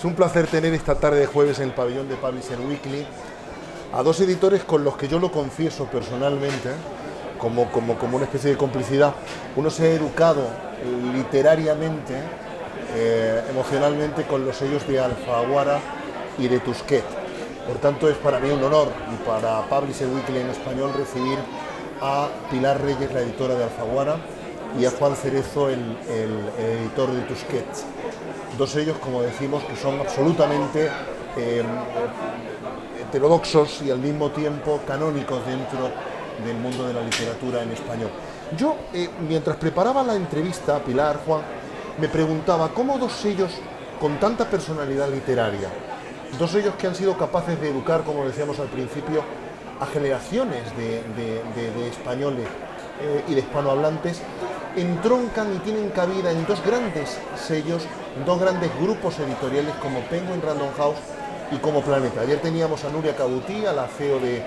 Es un placer tener esta tarde de jueves en el pabellón de Publisher Weekly a dos editores con los que yo lo confieso personalmente, como una especie de complicidad. Uno se ha educado literariamente, emocionalmente con los sellos de Alfaguara y de Tusquets. Por tanto, es para mí un honor y para Publisher Weekly en español recibir a Pilar Reyes, la editora de Alfaguara, y a Juan Cerezo, el editor de Tusquets. Dos sellos, como decimos, que son absolutamente heterodoxos y al mismo tiempo canónicos dentro del mundo de la literatura en español. Yo, mientras preparaba la entrevista a Pilar, Juan, me preguntaba cómo dos sellos con tanta personalidad literaria, dos sellos que han sido capaces de educar, como decíamos al principio, a generaciones de españoles y de hispanohablantes, entroncan y tienen cabida en dos grandes sellos, dos grandes grupos editoriales como Penguin Random House y como Planeta. Ayer teníamos a Nuria Cabutí, a la CEO de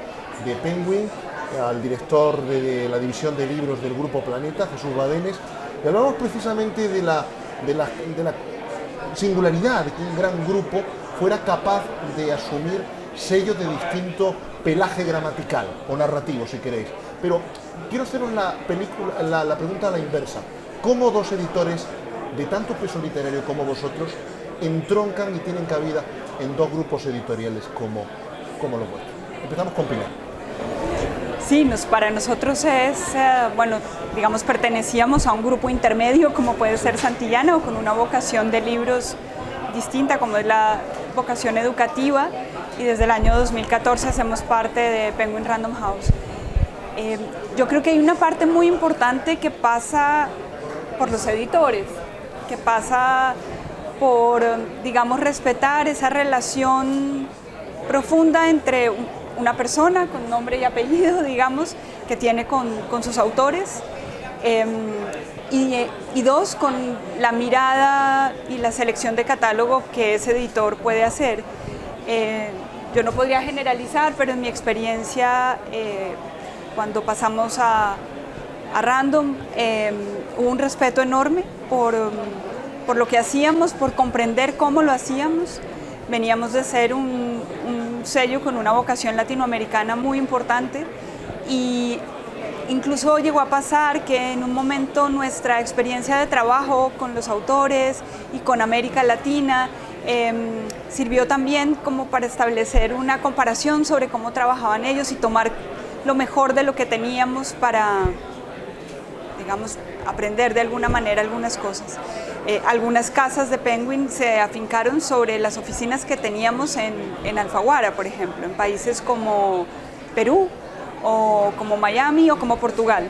Penguin, al director de la división de libros del grupo Planeta, Jesús Badenes, y hablamos precisamente de la singularidad de que un gran grupo fuera capaz de asumir sellos de distinto pelaje gramatical o narrativo, si queréis. Pero quiero haceros la pregunta a la inversa. ¿Cómo dos editores de tanto peso literario como vosotros entroncan y tienen cabida en dos grupos editoriales como los vuestros? Empezamos con Pilar. Sí, para nosotros es, digamos, pertenecíamos a un grupo intermedio como puede ser Santillana, o con una vocación de libros distinta como es la vocación educativa, y desde el año 2014 hacemos parte de Penguin Random House. Yo creo que hay una parte muy importante que pasa por los editores, que pasa por, digamos, respetar esa relación profunda entre una persona con nombre y apellido, digamos, que tiene con sus autores, y dos, con la mirada y la selección de catálogo que ese editor puede hacer. Yo no podría generalizar, pero en mi experiencia, cuando pasamos a Random, hubo un respeto enorme por lo que hacíamos, por comprender cómo lo hacíamos. Veníamos de ser un sello con una vocación latinoamericana muy importante, y incluso llegó a pasar que en un momento nuestra experiencia de trabajo con los autores y con América Latina sirvió también como para establecer una comparación sobre cómo trabajaban ellos y tomar lo mejor de lo que teníamos para, digamos, aprender de alguna manera algunas cosas. Algunas casas de Penguin se afincaron sobre las oficinas que teníamos en Alfaguara, por ejemplo, en países como Perú, o como Miami, o como Portugal.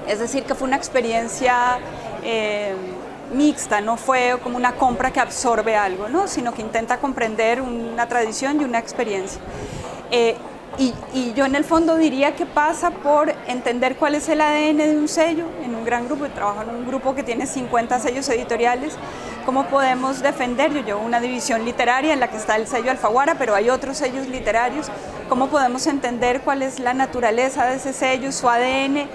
Es decir, que fue una experiencia mixta, no fue como una compra que absorbe algo, ¿no? Sino que intenta comprender una tradición y una experiencia. Y yo en el fondo diría que pasa por entender cuál es el ADN de un sello en un gran grupo. Yo trabajo en un grupo que tiene 50 sellos editoriales. ¿Cómo podemos defender? Yo llevo una división literaria en la que está el sello Alfaguara, pero hay otros sellos literarios. ¿Cómo podemos entender cuál es la naturaleza de ese sello, su ADN?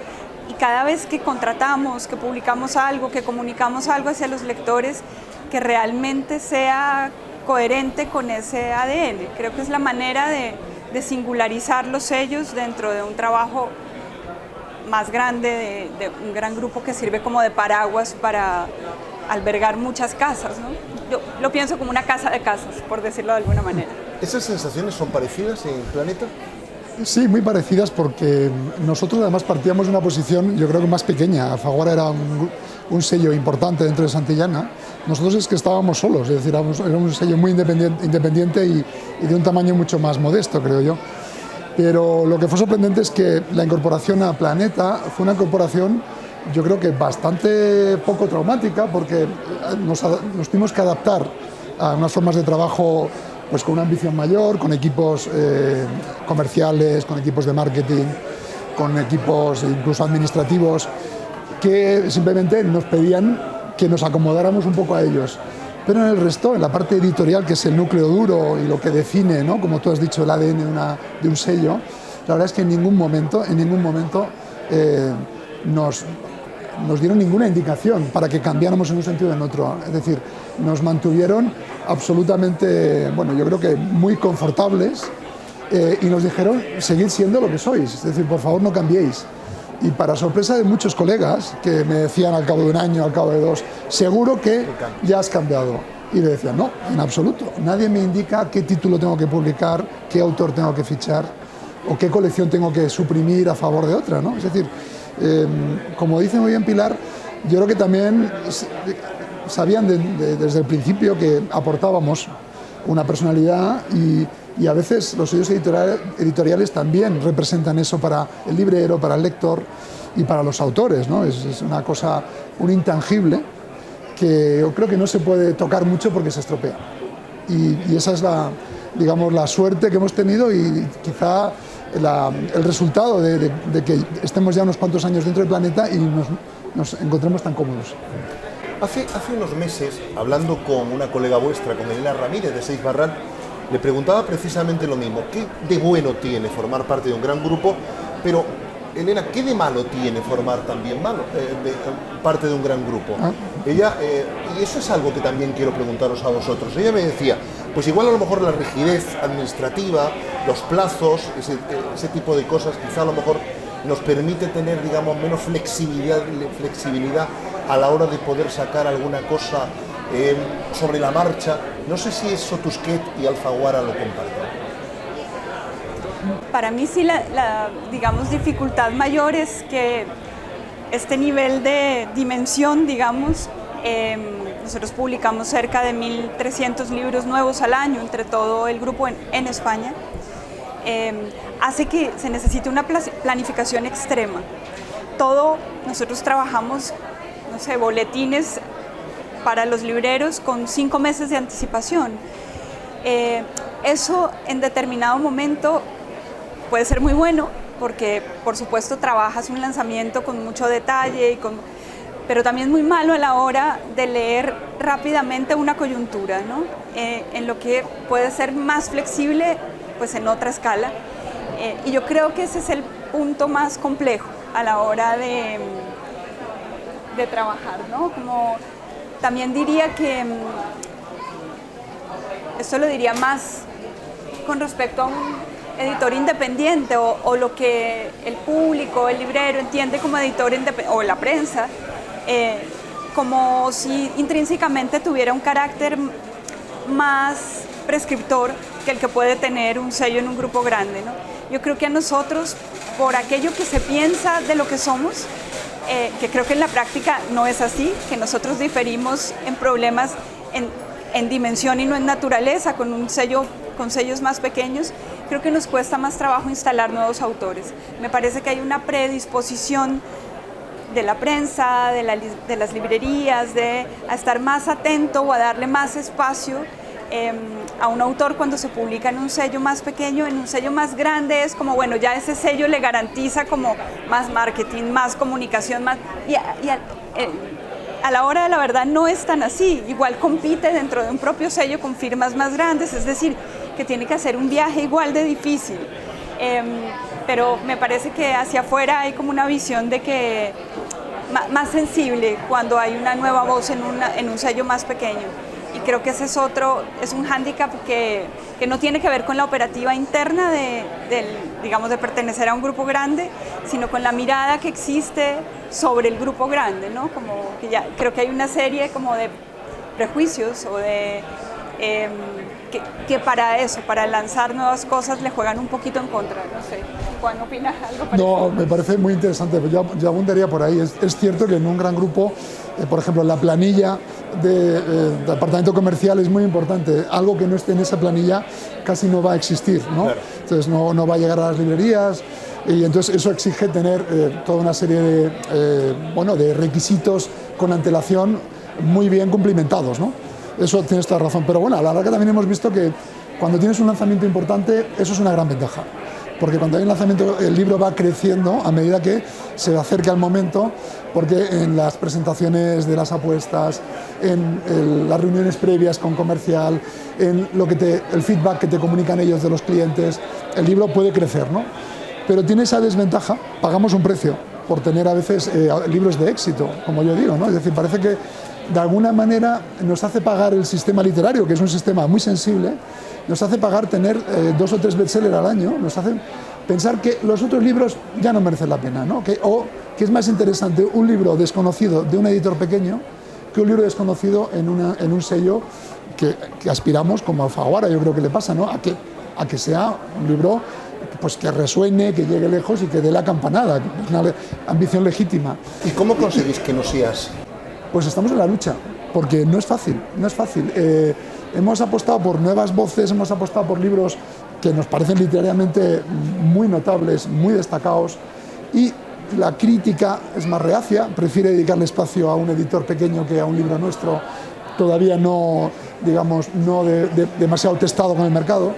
Y cada vez que contratamos, que publicamos algo, que comunicamos algo hacia los lectores, que realmente sea coherente con ese ADN. Creo que es la manera de singularizar los sellos dentro de un trabajo más grande, de un gran grupo que sirve como de paraguas para albergar muchas casas, ¿no? Yo lo pienso como una casa de casas, por decirlo de alguna manera. ¿Esas sensaciones son parecidas en Planeta? Sí, muy parecidas, porque nosotros además partíamos de una posición, yo creo que más pequeña. Alfaguara era un sello importante dentro de Santillana. Nosotros es que estábamos solos, es decir, era un sello muy independiente y de un tamaño mucho más modesto, creo yo. Pero lo que fue sorprendente es que la incorporación a Planeta fue una incorporación, yo creo que bastante poco traumática, porque nos tuvimos que adaptar a unas formas de trabajo pues con una ambición mayor, con equipos comerciales, con equipos de marketing, con equipos incluso administrativos, que simplemente nos pedían que nos acomodáramos un poco a ellos. Pero en el resto, en la parte editorial, que es el núcleo duro y lo que define, ¿no?, como tú has dicho, el ADN de un sello, la verdad es que en ningún momento nos dieron ninguna indicación para que cambiáramos en un sentido o en otro. Es decir, nos mantuvieron absolutamente, bueno, yo creo que muy confortables y nos dijeron, seguid siendo lo que sois, es decir, por favor no cambiéis. Y para sorpresa de muchos colegas que me decían al cabo de un año, al cabo de 2, seguro que ya has cambiado. Y le decía, no, en absoluto. Nadie me indica qué título tengo que publicar, qué autor tengo que fichar o qué colección tengo que suprimir a favor de otra, ¿no? Es decir, como dice muy bien Pilar, yo creo que también sabían desde el principio que aportábamos una personalidad y a veces los sellos editoriales también representan eso para el librero, para el lector y para los autores, ¿no? Es una cosa, un intangible que yo creo que no se puede tocar mucho porque se estropea. Y esa es digamos, la suerte que hemos tenido y quizá el resultado de que estemos ya unos cuantos años dentro del planeta y nos encontremos tan cómodos. Hace unos meses, hablando con una colega vuestra, con Elena Ramírez de Seix Barral, le preguntaba precisamente lo mismo. ¿Qué de bueno tiene formar parte de un gran grupo? Pero, Elena, ¿qué de malo tiene formar también parte de un gran grupo? Ella, y eso es algo que también quiero preguntaros a vosotros. Ella me decía, pues igual a lo mejor la rigidez administrativa, los plazos, ese tipo de cosas, quizá a lo mejor nos permite tener, digamos, menos flexibilidad a la hora de poder sacar alguna cosa sobre la marcha. No sé si eso Tusquet y Alfaguara lo comparten. Para mí sí la digamos, dificultad mayor es que este nivel de dimensión, digamos, nosotros publicamos cerca de 1.300 libros nuevos al año entre todo el grupo en España, hace que se necesite una planificación extrema. Nosotros trabajamos, no sé, boletines para los libreros con 5 meses de anticipación. Eso en determinado momento puede ser muy bueno porque, por supuesto, trabajas un lanzamiento con mucho detalle, pero también muy malo a la hora de leer rápidamente una coyuntura, ¿no? En lo que puede ser más flexible, pues en otra escala. Y yo creo que ese es el punto más complejo a la hora de trabajar, ¿no? Como también diría que esto lo diría más con respecto a un editor independiente o lo que el público, el librero entiende como editor independiente, o la prensa, como si intrínsecamente tuviera un carácter más prescriptor que el que puede tener un sello en un grupo grande, ¿no? Yo creo que a nosotros, por aquello que se piensa de lo que somos, que creo que en la práctica no es así, que nosotros diferimos en problemas en dimensión y no en naturaleza, con sellos más pequeños, creo que nos cuesta más trabajo instalar nuevos autores. Me parece que hay una predisposición de la prensa, de las librerías, a estar más atento o a darle más espacio a un autor cuando se publica en un sello más pequeño. En un sello más grande es como, bueno, ya ese sello le garantiza como más marketing, más comunicación, a la hora de la verdad no es tan así. Igual compite dentro de un propio sello con firmas más grandes, es decir, que tiene que hacer un viaje igual de difícil. Pero me parece que hacia afuera hay como una visión de que más sensible cuando hay una nueva voz en un sello más pequeño. Y creo que ese es un hándicap que no tiene que ver con la operativa interna digamos, de pertenecer a un grupo grande, sino con la mirada que existe sobre el grupo grande, ¿no? Como que ya creo que hay una serie como de prejuicios o de que para lanzar nuevas cosas le juegan un poquito en contra. No sé, Juan, ¿opinas algo parecido? No, me parece muy interesante, yo abundaría por ahí. Es cierto que en un gran grupo, por ejemplo, la planilla del departamento comercial es muy importante. Algo que no esté en esa planilla casi no va a existir, ¿no? Claro. Entonces no va a llegar a las librerías y entonces eso exige tener toda una serie de requisitos con antelación muy bien cumplimentados, ¿no? Eso tienes toda razón, pero bueno, a la larga también hemos visto que cuando tienes un lanzamiento importante, eso es una gran ventaja, porque cuando hay un lanzamiento el libro va creciendo a medida que se acerca el momento, porque en las presentaciones de las apuestas, en las reuniones previas con comercial, en el feedback que te comunican ellos de los clientes, el libro puede crecer, ¿no? Pero tiene esa desventaja, pagamos un precio, por tener a veces libros de éxito, como yo digo, ¿no? Es decir, parece que de alguna manera nos hace pagar el sistema literario, que es un sistema muy sensible, nos hace pagar tener 2 o 3 bestsellers al año, nos hace pensar que los otros libros ya no merecen la pena, ¿no? O que es más interesante un libro desconocido de un editor pequeño que un libro desconocido en un sello que aspiramos, como Alfaguara, yo creo que le pasa, ¿no? A que sea un libro pues, que resuene, que llegue lejos y que dé la campanada, es una ambición legítima. ¿Y cómo conseguís que no seas? Pues estamos en la lucha, porque no es fácil, no es fácil. Hemos apostado por nuevas voces, hemos apostado por libros que nos parecen literariamente muy notables, muy destacados, y la crítica es más reacia, prefiere dedicarle espacio a un editor pequeño que a un libro nuestro, todavía no, digamos, no demasiado testado con el mercado.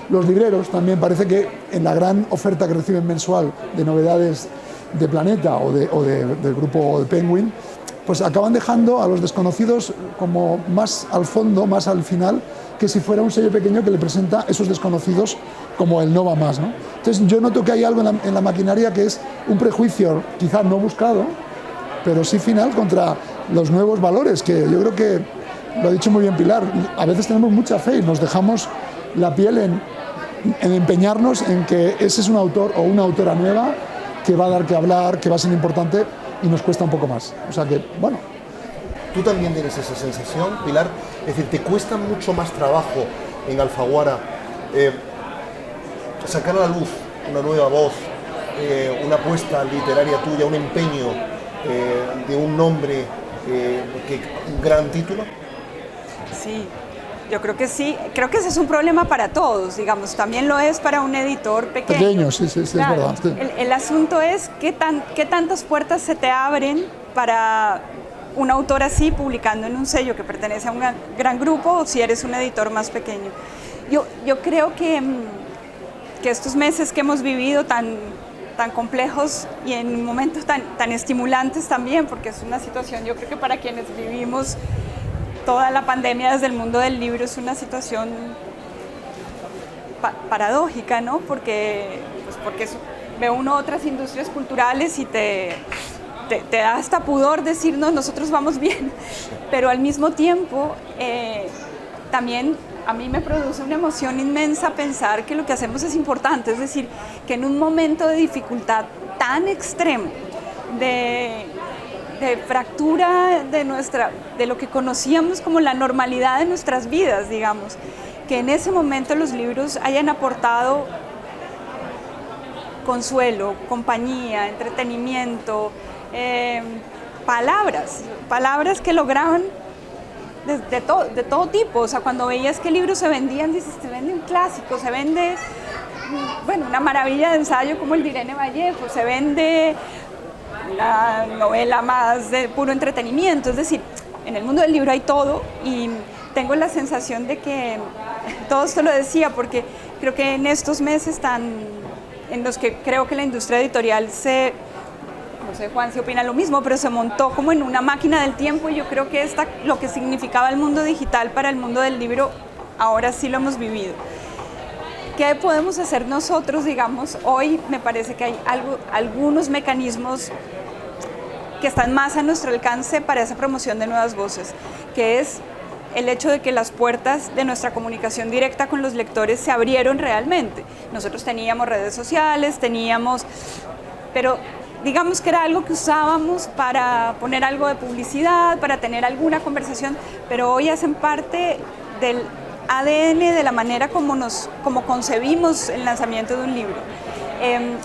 Los libreros también parece que en la gran oferta que reciben mensual de novedades de Planeta o del grupo de Penguin, pues acaban dejando a los desconocidos como más al fondo, más al final, que si fuera un sello pequeño que le presenta esos desconocidos como el no va más, ¿no? Entonces yo noto que hay algo en la maquinaria que es un prejuicio quizás no buscado, pero sí final contra los nuevos valores, que yo creo que, lo ha dicho muy bien Pilar, a veces tenemos mucha fe y nos dejamos la piel en empeñarnos en que ese es un autor o una autora nueva que va a dar que hablar, que va a ser importante, y nos cuesta un poco más. O sea que, bueno. ¿Tú también tienes esa sensación, Pilar? Es decir, ¿te cuesta mucho más trabajo en Alfaguara sacar a la luz una nueva voz, una apuesta literaria tuya, un empeño de un nombre, un gran título? Sí, yo creo que sí. Creo que ese es un problema para todos, digamos. También lo es para un editor pequeño. Pequeño, sí, claro, es verdad. Sí. El asunto es qué tantas puertas se te abren para un autor así publicando en un sello que pertenece a un gran grupo, o si eres un editor más pequeño. Yo creo que estos meses que hemos vivido tan complejos y en momentos tan estimulantes también, porque es una situación, yo creo que para quienes vivimos toda la pandemia desde el mundo del libro es una situación paradójica, ¿no? Porque ve uno otras industrias culturales y te da hasta pudor decirnos nosotros vamos bien, pero al mismo tiempo también a mí me produce una emoción inmensa pensar que lo que hacemos es importante, es decir, que en un momento de dificultad tan extremo, de fractura de lo que conocíamos como la normalidad de nuestras vidas, digamos, que en ese momento los libros hayan aportado consuelo, compañía, entretenimiento, palabras que lograban de todo tipo. O sea, cuando veías que libros se vendían, dices, se vende un clásico, se vende, bueno, una maravilla de ensayo como el de Irene Vallejo, se vende una novela más de puro entretenimiento. Es decir, en el mundo del libro hay todo, y tengo la sensación de que todo esto lo decía porque creo que en estos meses en los que creo que la industria editorial no sé Juan si opina lo mismo, pero se montó como en una máquina del tiempo, y yo creo que lo que significaba el mundo digital para el mundo del libro, ahora sí lo hemos vivido. ¿Qué podemos hacer nosotros, digamos? Hoy me parece que hay algunos mecanismos que están más a nuestro alcance para esa promoción de nuevas voces, que es el hecho de que las puertas de nuestra comunicación directa con los lectores se abrieron realmente. Nosotros teníamos redes sociales, pero digamos que era algo que usábamos para poner algo de publicidad, para tener alguna conversación, pero hoy hacen parte del ADN de la manera como concebimos el lanzamiento de un libro.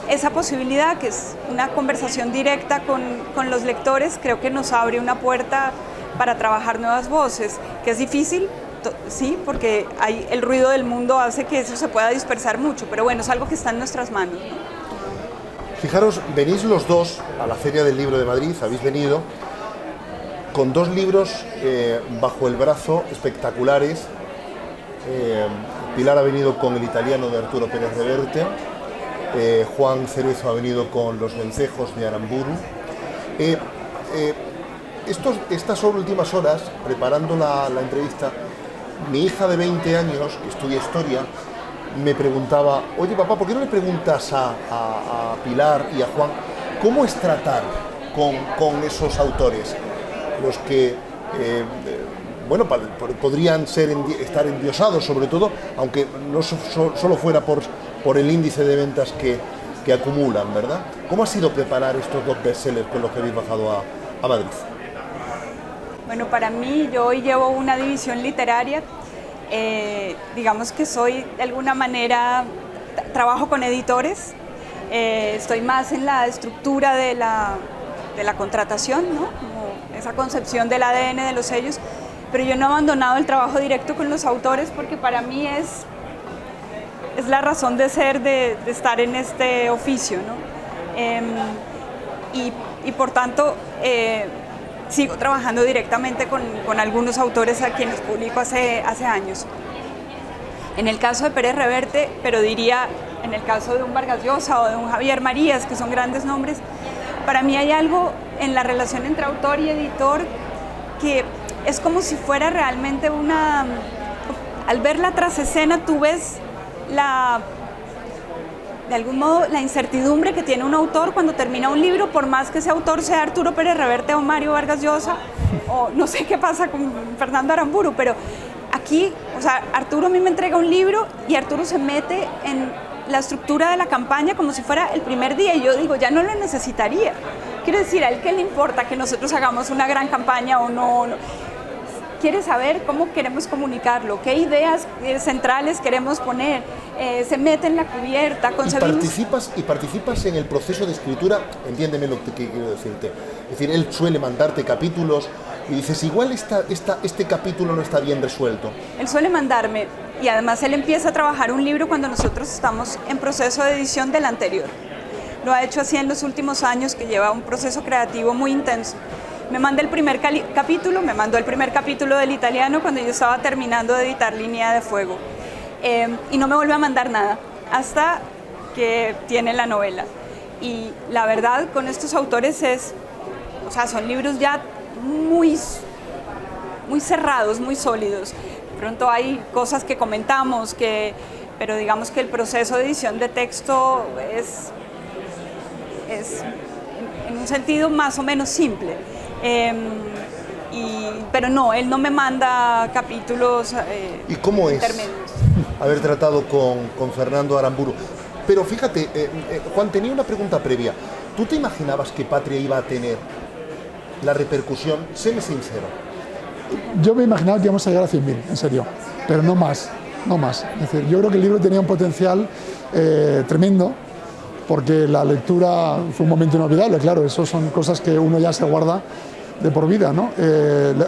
Esa posibilidad, que es una conversación directa con los lectores, creo que nos abre una puerta para trabajar nuevas voces, que es difícil, sí, porque el ruido del mundo hace que eso se pueda dispersar mucho, pero bueno, es algo que está en nuestras manos, ¿no? Fijaros, venís los dos a la Feria del Libro de Madrid, habéis venido con 2 libros bajo el brazo espectaculares. Pilar ha venido con El italiano de Arturo Pérez Reverte, Juan Cerezo ha venido con Los vencejos de Aramburu. Estas últimas horas, preparando la entrevista, mi hija de 20 años, que estudia historia, me preguntaba, oye papá, ¿por qué no le preguntas a Pilar y a Juan ¿Cómo es tratar con esos autores? Los que, podrían estar endiosados sobre todo, aunque no solo fuera por el índice de ventas que acumulan, ¿verdad? ¿Cómo ha sido preparar estos 2 bestsellers con los que habéis bajado a Madrid? Bueno, para mí, yo hoy llevo una división literaria. Digamos que soy, de alguna manera, trabajo con editores. Estoy más en la estructura de la contratación, ¿no? Como esa concepción del ADN de los sellos, pero yo no he abandonado el trabajo directo con los autores porque para mí es la razón de ser, de estar en este oficio, ¿no? Y por tanto sigo trabajando directamente con algunos autores a quienes publico hace años. En el caso de Pérez Reverte, pero diría en el caso de un Vargas Llosa o de un Javier Marías, que son grandes nombres, para mí hay algo en la relación entre autor y editor que es como si fuera realmente al ver la trasescena tú ves de algún modo la incertidumbre que tiene un autor cuando termina un libro, por más que ese autor sea Arturo Pérez Reverte o Mario Vargas Llosa, o no sé qué pasa con Fernando Aramburu, pero aquí, o sea, Arturo a mí me entrega un libro y Arturo se mete en la estructura de la campaña como si fuera el primer día y yo digo, ya no lo necesitaría. Quiero decir, a él qué le importa que nosotros hagamos una gran campaña o no. Quiere saber cómo queremos comunicarlo, qué ideas centrales queremos poner, se mete en la cubierta, concebimos... ¿Y participas en el proceso de escritura? Entiéndeme lo que quiero decirte. Es decir, él suele mandarte capítulos y dices, igual este capítulo no está bien resuelto. Él suele mandarme, y además él empieza a trabajar un libro cuando nosotros estamos en proceso de edición del anterior. Lo ha hecho así en los últimos años, que lleva un proceso creativo muy intenso. Me manda el primer capítulo, me mandó el primer capítulo del italiano cuando yo estaba terminando de editar Línea de Fuego. Y no me vuelve a mandar nada hasta que tiene la novela. Y la verdad con estos autores son libros ya muy cerrados, muy sólidos. De pronto hay cosas que comentamos, pero digamos que el proceso de edición de texto es en un sentido más o menos simple. Pero no, él no me manda capítulos ¿Y cómo intermedios. Es haber tratado con Fernando Aramburu? Pero fíjate, Juan, tenía una pregunta previa. ¿Tú te imaginabas que Patria iba a tener la repercusión? Séme sincero. Yo me imaginaba que íbamos a llegar a 100.000, en serio, pero no más. Es decir, yo creo que el libro tenía un potencial tremendo, porque la lectura fue un momento inolvidable, claro, eso son cosas que uno ya se guarda de por vida, ¿no?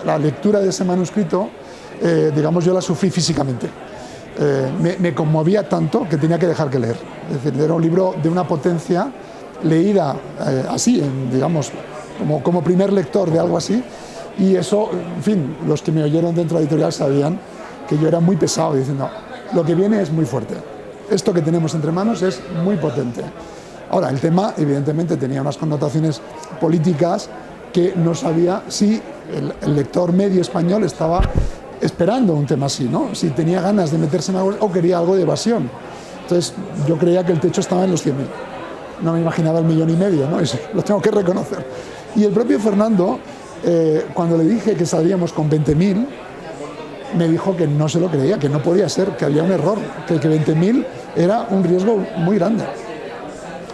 La lectura de ese manuscrito, digamos, yo la sufrí físicamente. Me conmovía tanto que tenía que dejar que leer. Es decir, era un libro de una potencia leída así, digamos, como primer lector de algo así, y eso, en fin, los que me oyeron dentro de la editorial sabían que yo era muy pesado, diciendo, lo que viene es muy fuerte. Esto que tenemos entre manos es muy potente. Ahora, el tema, evidentemente, tenía unas connotaciones políticas que no sabía si el lector medio español estaba esperando un tema así, ¿no? Si tenía ganas de meterse en algo o quería algo de evasión. Entonces, yo creía que el techo estaba en los 100.000. No me imaginaba el 1,5 millones, ¿no? Eso lo tengo que reconocer. Y el propio Fernando, cuando le dije que saldríamos con 20.000, me dijo que no se lo creía, que no podía ser, que había un error, que 20.000 era un riesgo muy grande.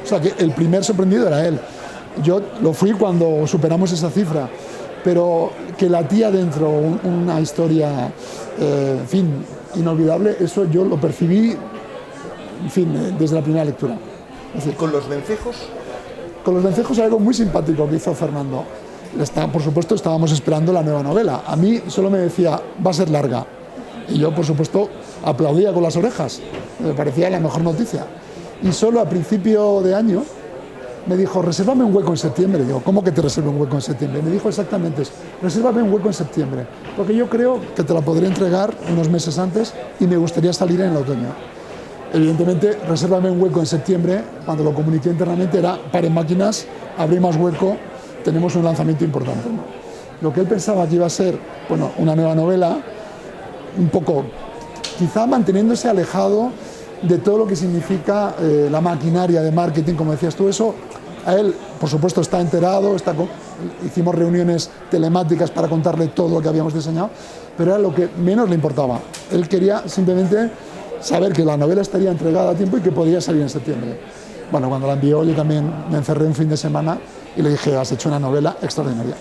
O sea, que el primer sorprendido era él. Yo lo fui cuando superamos esa cifra, pero que latía dentro una historia, en fin, inolvidable, eso yo lo percibí, en fin, desde la primera lectura. Es decir, ¿con los vencejos? Con los vencejos algo muy simpático que hizo Fernando. Por supuesto, estábamos esperando la nueva novela. A mí solo me decía, va a ser larga. Y yo, por supuesto, aplaudía con las orejas. Me parecía la mejor noticia. Y solo a principio de año me dijo, resérvame un hueco en septiembre. Digo, ¿cómo que te reservo un hueco en septiembre? Me dijo exactamente eso, resérvame un hueco en septiembre, porque yo creo que te la podré entregar unos meses antes y me gustaría salir en el otoño. Evidentemente, resérvame un hueco en septiembre, cuando lo comuniqué internamente era, paren máquinas, abrí más hueco, tenemos un lanzamiento importante, ¿no? Lo que él pensaba que iba a ser, bueno, una nueva novela, un poco, quizá manteniéndose alejado de todo lo que significa la maquinaria de marketing, como decías tú, eso A él, por supuesto, está enterado, hicimos reuniones telemáticas para contarle todo lo que habíamos diseñado, pero era lo que menos le importaba. Él quería simplemente saber que la novela estaría entregada a tiempo y que podía salir en septiembre. Bueno, cuando la envió, yo también me encerré un fin de semana y le dije, has hecho una novela extraordinaria.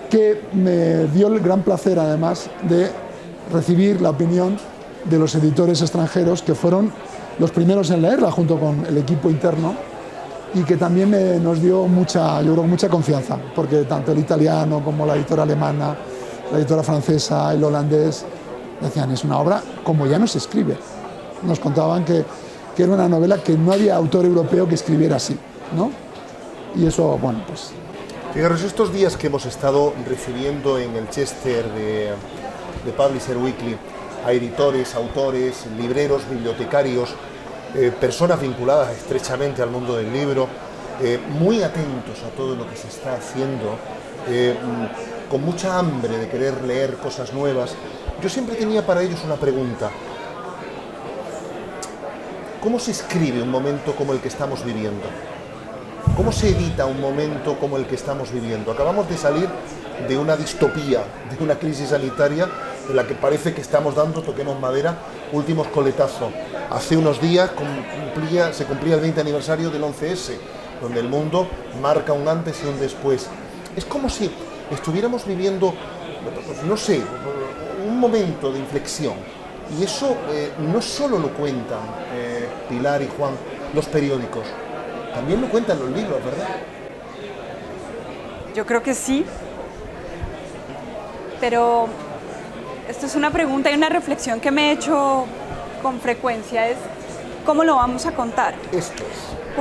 Que me dio el gran placer, además, de recibir la opinión de los editores extranjeros, que fueron los primeros en leerla, junto con el equipo interno, y que también nos dio mucha confianza, porque tanto el italiano como la editora alemana, la editora francesa, el holandés, decían, es una obra como ya no se escribe. Nos contaban que era una novela que no había autor europeo que escribiera así, ¿no? Y eso, bueno, pues... Fijaros, estos días que hemos estado recibiendo en el Chester de Publisher Weekly a editores, autores, libreros, bibliotecarios, personas vinculadas estrechamente al mundo del libro, muy atentos a todo lo que se está haciendo, con mucha hambre de querer leer cosas nuevas, yo siempre tenía para ellos una pregunta. ¿Cómo se escribe un momento como el que estamos viviendo? ¿Cómo se edita un momento como el que estamos viviendo? Acabamos de salir de una distopía, de una crisis sanitaria en la que parece que estamos dando, toquemos madera, últimos coletazos. Hace unos días se cumplía el 20 aniversario del 11S, donde el mundo marca un antes y un después. Es como si estuviéramos viviendo, no sé, un momento de inflexión. Y eso no solo lo cuentan Pilar y Juan los periódicos, también lo cuentan los libros, ¿verdad? Yo creo que sí, pero esto es una pregunta y una reflexión que me he hecho con frecuencia, es ¿cómo lo vamos a contar? Esto es.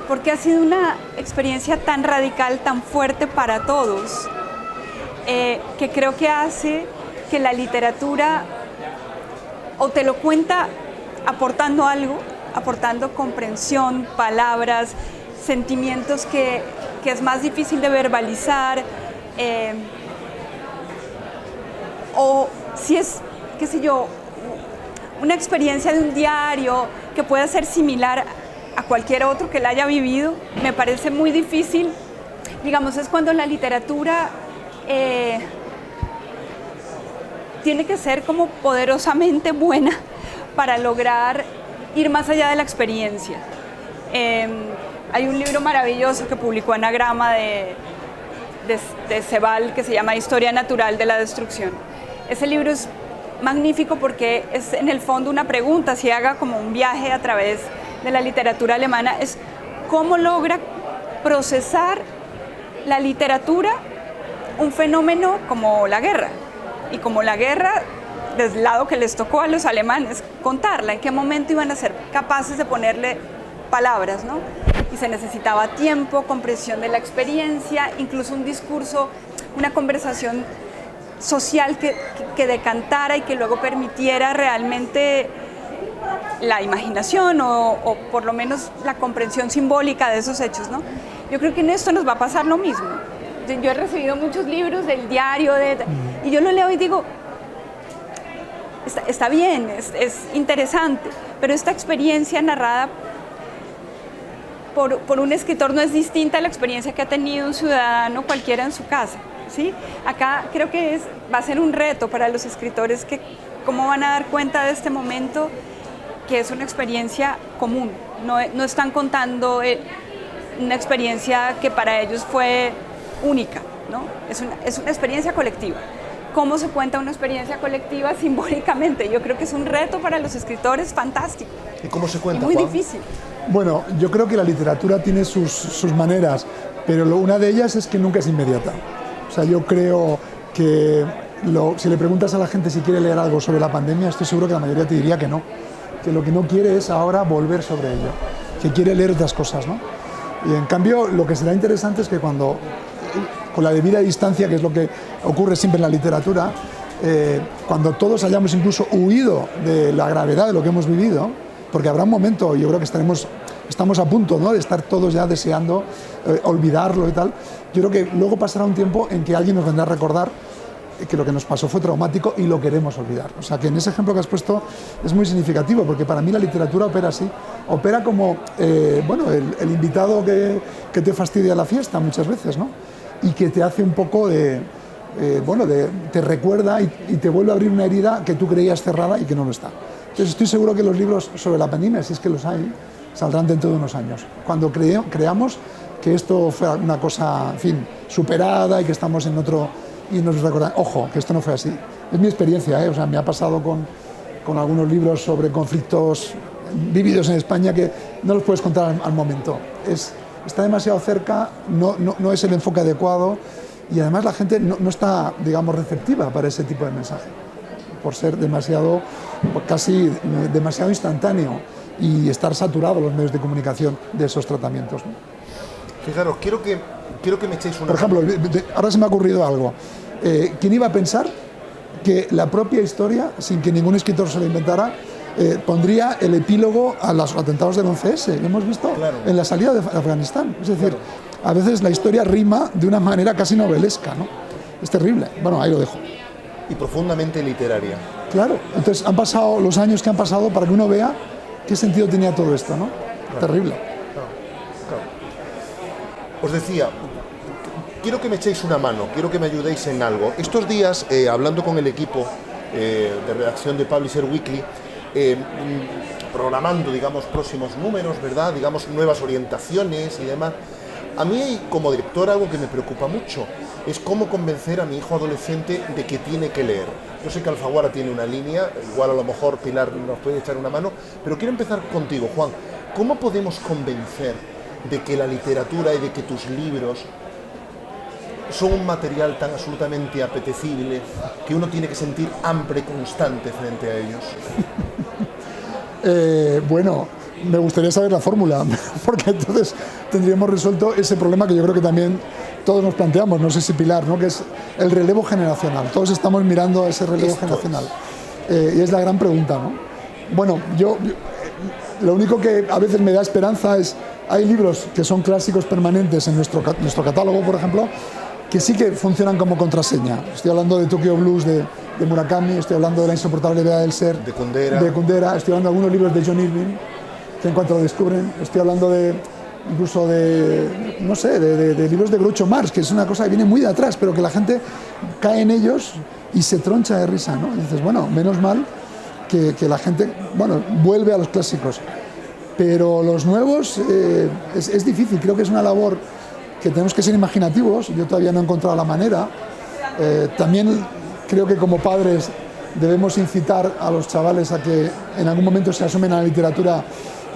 Porque ha sido una experiencia tan radical, tan fuerte para todos, que creo que hace que la literatura o te lo cuenta aportando algo, aportando comprensión, palabras, sentimientos que es más difícil de verbalizar, o si es, qué sé yo, una experiencia de un diario que pueda ser similar a cualquier otro que la haya vivido, me parece muy difícil. Digamos, es cuando la literatura tiene que ser como poderosamente buena para lograr ir más allá de la experiencia. Hay un libro maravilloso que publicó Anagrama de Ceval que se llama Historia Natural de la Destrucción. Ese libro es magnífico porque es en el fondo una pregunta, si haga como un viaje a través de la literatura alemana, es cómo logra procesar la literatura un fenómeno como la guerra. Y como la guerra, del lado que les tocó a los alemanes, contarla, en qué momento iban a ser capaces de ponerle palabras, ¿no? Y se necesitaba tiempo, comprensión de la experiencia, incluso un discurso, una conversación social que decantara y que luego permitiera realmente la imaginación o por lo menos la comprensión simbólica de esos hechos, ¿no? Yo creo que en esto nos va a pasar lo mismo. Yo he recibido muchos libros del diario y yo lo leo y digo, está bien, es interesante, pero esta experiencia narrada por un escritor no es distinta a la experiencia que ha tenido un ciudadano cualquiera en su casa, ¿sí? Acá creo que va a ser un reto para los escritores que cómo van a dar cuenta de este momento que es una experiencia común, no están contando una experiencia que para ellos fue única, ¿no? Es una experiencia colectiva. ¿Cómo se cuenta una experiencia colectiva simbólicamente? Yo creo que es un reto para los escritores fantástico. ¿Y cómo se cuenta, muy Juan? difícil. Bueno, yo creo que la literatura tiene sus maneras, pero una de ellas es que nunca es inmediata. O sea, yo creo que si le preguntas a la gente si quiere leer algo sobre la pandemia, estoy seguro que la mayoría te diría que no. Que lo que no quiere es ahora volver sobre ello, que quiere leer otras cosas, ¿no? Y en cambio, lo que será interesante es que cuando, con la debida distancia, que es lo que ocurre siempre en la literatura, cuando todos hayamos incluso huido de la gravedad de lo que hemos vivido, porque habrá un momento, yo creo que estamos a punto, ¿no?, de estar todos ya deseando olvidarlo y tal, yo creo que luego pasará un tiempo en que alguien nos vendrá a recordar que lo que nos pasó fue traumático y lo queremos olvidar. O sea, que en ese ejemplo que has puesto es muy significativo, porque para mí la literatura opera así. Opera como, bueno, el invitado que te fastidia la fiesta muchas veces, ¿no? Y que te hace un poco te recuerda y te vuelve a abrir una herida que tú creías cerrada y que no lo está. Entonces estoy seguro que los libros sobre la pandemia, si es que los hay, saldrán dentro de unos años. Cuando creamos que esto fue una cosa, en fin, superada y que estamos en otro... y nos recordan, ojo, que esto no fue así. Es mi experiencia, o sea, me ha pasado con algunos libros sobre conflictos vividos en España que no los puedes contar al momento. Está demasiado cerca, no es el enfoque adecuado y además la gente no está, digamos, receptiva para ese tipo de mensaje, por ser casi demasiado instantáneo y estar saturados los medios de comunicación de esos tratamientos, ¿no? Fijaros, quiero que me echéis una... Por ejemplo, ahora se me ha ocurrido algo. ¿Quién iba a pensar que la propia historia, sin que ningún escritor se la inventara, pondría el epílogo a los atentados del 11S? Lo hemos visto en la salida de Afganistán. Es decir, a veces la historia rima de una manera casi novelesca, ¿no? Es terrible. Bueno, ahí lo dejo. Y profundamente literaria. Claro. Entonces han pasado los años que han pasado para que uno vea qué sentido tenía todo esto, ¿no? Claro. Terrible. Claro. Os decía, quiero que me echéis una mano, quiero que me ayudéis en algo. Estos días, hablando con el equipo de redacción de Publisher Weekly, programando, digamos, próximos números, ¿verdad? Digamos, nuevas orientaciones y demás. A mí, como director, algo que me preocupa mucho es cómo convencer a mi hijo adolescente de que tiene que leer. Yo sé que Alfaguara tiene una línea, igual a lo mejor Pilar nos puede echar una mano, pero quiero empezar contigo, Juan. ¿Cómo podemos convencer de que la literatura y de que tus libros son un material tan absolutamente apetecible que uno tiene que sentir hambre constante frente a ellos? Bueno, me gustaría saber la fórmula, porque entonces tendríamos resuelto ese problema que yo creo que también todos nos planteamos, no sé si Pilar, ¿no? Que es el relevo generacional. Todos estamos mirando ese relevo generacional. Y es la gran pregunta, ¿no? Bueno, lo único que a veces me da esperanza es, hay libros que son clásicos permanentes en nuestro catálogo, por ejemplo, que sí que funcionan como contraseña. Estoy hablando de Tokyo Blues de Murakami, estoy hablando de La insoportable vida del ser de Kundera, estoy hablando de algunos libros de John Irving, que en cuanto lo descubren, estoy hablando incluso de libros de Groucho Marx, que es una cosa que viene muy de atrás, pero que la gente cae en ellos y se troncha de risa, ¿no? Y dices, bueno, menos mal que la gente, bueno, vuelve a los clásicos. Pero los nuevos es difícil, creo que es una labor que tenemos que ser imaginativos. Yo todavía no he encontrado la manera. También creo que como padres debemos incitar a los chavales a que en algún momento se asomen a la literatura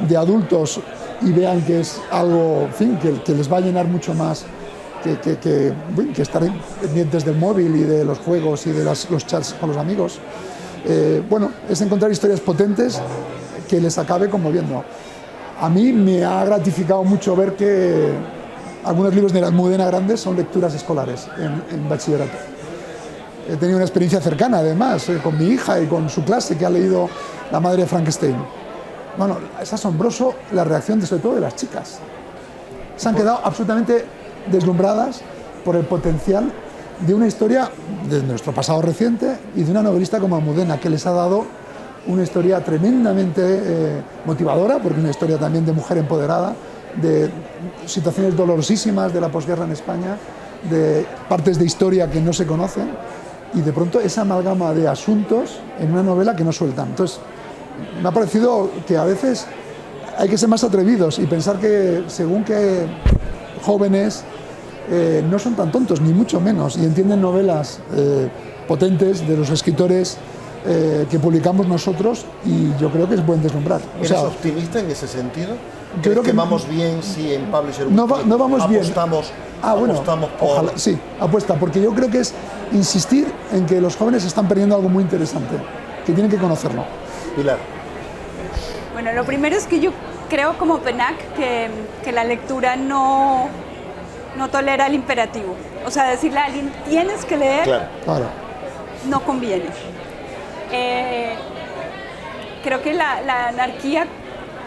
de adultos y vean que es algo, en fin, que les va a llenar mucho más que estar pendientes del móvil y de los juegos y de los chats con los amigos. Bueno, es encontrar historias potentes que les acabe conmoviendo. A mí me ha gratificado mucho ver que algunos libros de la Almudena Grandes son lecturas escolares en bachillerato. He tenido una experiencia cercana, además, con mi hija y con su clase, que ha leído La madre de Frankenstein. Bueno, es asombroso la reacción, sobre todo de las chicas. Se han quedado absolutamente deslumbradas por el potencial de una historia de nuestro pasado reciente y de una novelista como Almudena, que les ha dado una historia tremendamente motivadora, porque es una historia también de mujer empoderada, de situaciones dolorosísimas de la posguerra en España, de partes de historia que no se conocen, y de pronto esa amalgama de asuntos en una novela que no sueltan. Entonces, me ha parecido que a veces hay que ser más atrevidos y pensar que según qué jóvenes no son tan tontos, ni mucho menos, y entienden novelas potentes de los escritores que publicamos nosotros, y yo creo que es buen deslumbrar. ¿Eres optimista en ese sentido? Creo que vamos bien si en Publisher Weekly no vamos bien. Apostamos por... Ojalá, sí, apuesta, porque yo creo que es insistir en que los jóvenes están perdiendo algo muy interesante, que tienen que conocerlo. Pilar. Bueno, lo primero es que yo creo como PENAC que la lectura no tolera el imperativo. O sea, decirle a alguien, tienes que leer, claro. No conviene. Creo que la anarquía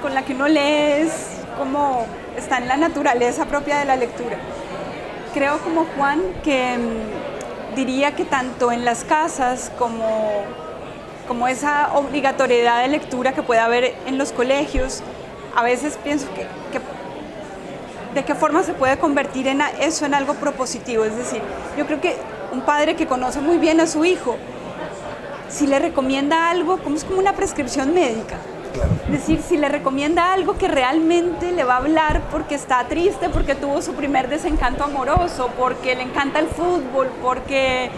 con la que uno lee es como está en la naturaleza propia de la lectura. Creo como Juan que diría que tanto en las casas como esa obligatoriedad de lectura que puede haber en los colegios, a veces pienso que de qué forma se puede convertir eso en algo propositivo. Es decir, yo creo que un padre que conoce muy bien a su hijo, si le recomienda algo, como es como una prescripción médica. Es decir, si le recomienda algo que realmente le va a hablar porque está triste, porque tuvo su primer desencanto amoroso, porque le encanta el fútbol, porque,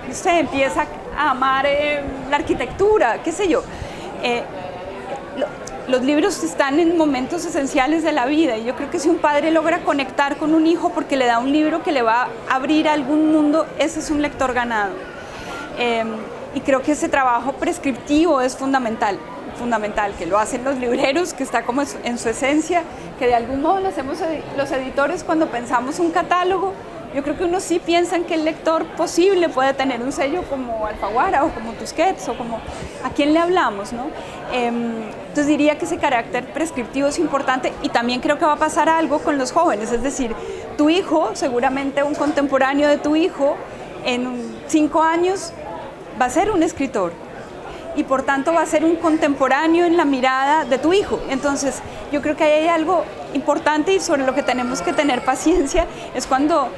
no sé, empieza a amar la arquitectura, qué sé yo. Los libros están en momentos esenciales de la vida y yo creo que si un padre logra conectar con un hijo porque le da un libro que le va a abrir a algún mundo, ese es un lector ganado. Y creo que ese trabajo prescriptivo es fundamental, que lo hacen los libreros, que está como en su esencia, que de algún modo lo hacemos los editores cuando pensamos un catálogo. Yo creo que uno sí piensa en que el lector posible puede tener un sello como Alfaguara o como Tusquets o como a quién le hablamos, ¿no? Entonces diría que ese carácter prescriptivo es importante y también creo que va a pasar algo con los jóvenes, es decir, tu hijo, seguramente un contemporáneo de tu hijo, en 5 años va a ser un escritor y por tanto va a ser un contemporáneo en la mirada de tu hijo. Entonces yo creo que ahí hay algo importante y sobre lo que tenemos que tener paciencia es cuando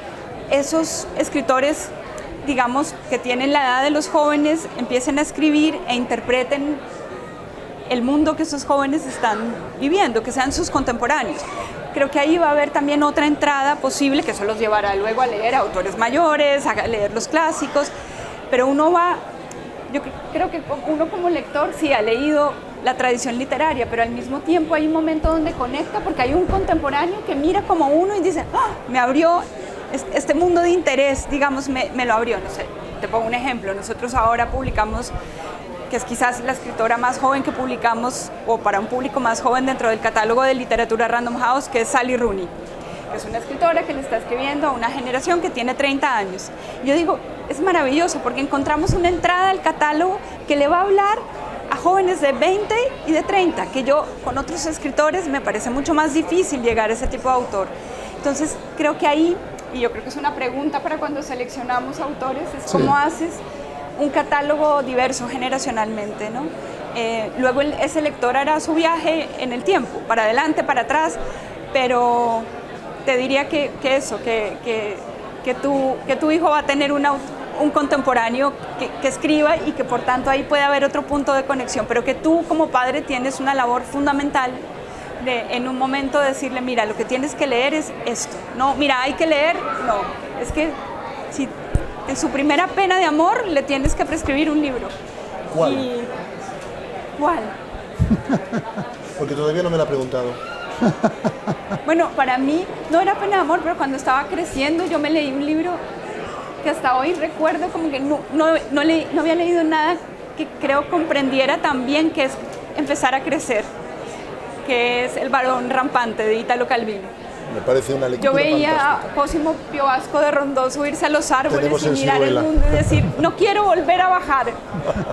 esos escritores, digamos, que tienen la edad de los jóvenes, empiecen a escribir e interpreten el mundo que esos jóvenes están viviendo, que sean sus contemporáneos. Creo que ahí va a haber también otra entrada posible, que eso los llevará luego a leer a autores mayores, a leer los clásicos, pero yo creo que uno como lector sí ha leído la tradición literaria, pero al mismo tiempo hay un momento donde conecta porque hay un contemporáneo que mira como uno y dice, ¡ah! Me abrió este mundo de interés, digamos, me lo abrió. No sé, te pongo un ejemplo, nosotros ahora publicamos, que es quizás la escritora más joven que publicamos, o para un público más joven dentro del catálogo de literatura Random House, que es Sally Rooney, que es una escritora que le está escribiendo a una generación que tiene 30 años. Yo digo, es maravilloso porque encontramos una entrada al catálogo que le va a hablar a jóvenes de 20 y de 30, que yo con otros escritores me parece mucho más difícil llegar a ese tipo de autor. Entonces creo que ahí, y yo creo que es una pregunta para cuando seleccionamos autores, es cómo haces un catálogo diverso generacionalmente, ¿no? Luego ese lector hará su viaje en el tiempo, para adelante, para atrás, pero te diría que tu hijo va a tener un contemporáneo que escriba y que por tanto ahí puede haber otro punto de conexión, pero que tú como padre tienes una labor fundamental de en un momento decirle, mira, lo que tienes que leer es esto. No, mira, hay que leer, no. Es que si en su primera pena de amor le tienes que prescribir un libro. ¿Cuál? ¿Cuál? Porque todavía no me lo ha preguntado. Bueno, para mí no era pena de amor, pero cuando estaba creciendo yo me leí un libro que hasta hoy recuerdo como que no había leído nada que creo comprendiera tan bien, que es Empezar a crecer, que es El varón rampante de Italo Calvino. Me parece una lectura Yo veía fantástica. a Cosimo Pio Vasco de Rondó subirse a los árboles Tenemos y en mirar el Ciruela. mundo y decir, no quiero volver a bajar.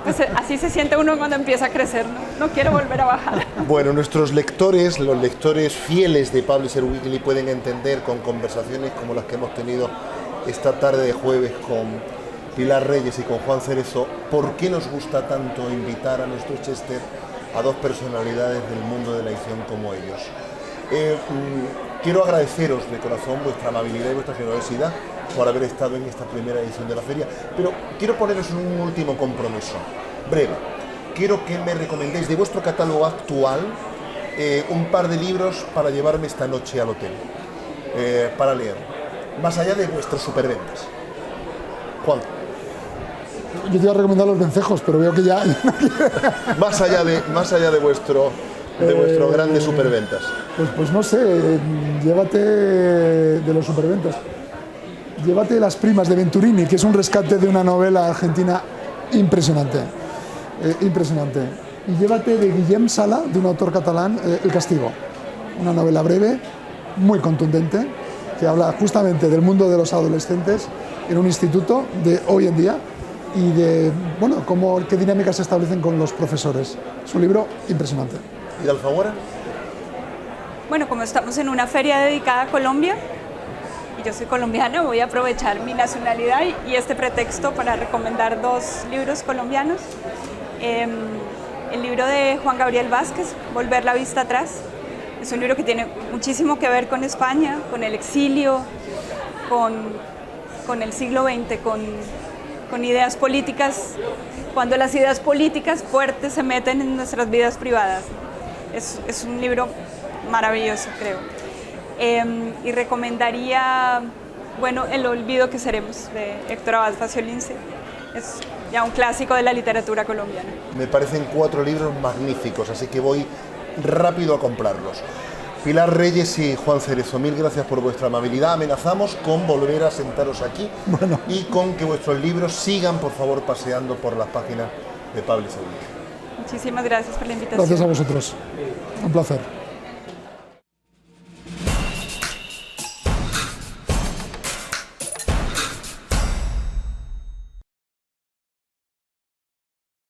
Pues así se siente uno cuando empieza a crecer, ¿no? No quiero volver a bajar. Bueno, nuestros lectores, los lectores fieles de Publisher Weekly pueden entender con conversaciones como las que hemos tenido esta tarde de jueves con Pilar Reyes y con Juan Cerezo, por qué nos gusta tanto invitar a nuestro Chester a dos personalidades del mundo de la edición como ellos. Quiero agradeceros de corazón vuestra amabilidad y vuestra generosidad por haber estado en esta primera edición de la feria, pero quiero poneros un último compromiso, breve. Quiero que me recomendéis de vuestro catálogo actual un par de libros para llevarme esta noche al hotel, para leer, más allá de vuestras superventas. Juan. Yo te iba a recomendar Los Vencejos, pero veo que ya... Más allá de vuestro grandes superventas. Pues no sé, llévate de los superventas. Llévate Las primas de Venturini, que es un rescate de una novela argentina impresionante. Impresionante. Y llévate de Guillem Sala, de un autor catalán, El castigo. Una novela breve, muy contundente, que habla justamente del mundo de los adolescentes en un instituto de hoy en día y de, bueno, qué dinámicas se establecen con los profesores. Es un libro impresionante. ¿Y de Alfaguara? Bueno, como estamos en una feria dedicada a Colombia y yo soy colombiana, voy a aprovechar mi nacionalidad y este pretexto para recomendar 2 libros colombianos. El libro de Juan Gabriel Vázquez, Volver la vista atrás. Es un libro que tiene muchísimo que ver con España, con el exilio, con el siglo XX, con ideas políticas, cuando las ideas políticas fuertes se meten en nuestras vidas privadas. Es un libro maravilloso, creo. Y recomendaría, bueno, El olvido que seremos, de Héctor Abad Faciolince. Es ya un clásico de la literatura colombiana. Me parecen 4 libros magníficos, así que voy rápido a comprarlos. Pilar Reyes y Juan Cerezo, mil gracias por vuestra amabilidad. Amenazamos con volver a sentaros aquí y con que vuestros libros sigan, por favor, paseando por las páginas de Pablo Seguí. Muchísimas gracias por la invitación. Gracias a vosotros. Un placer.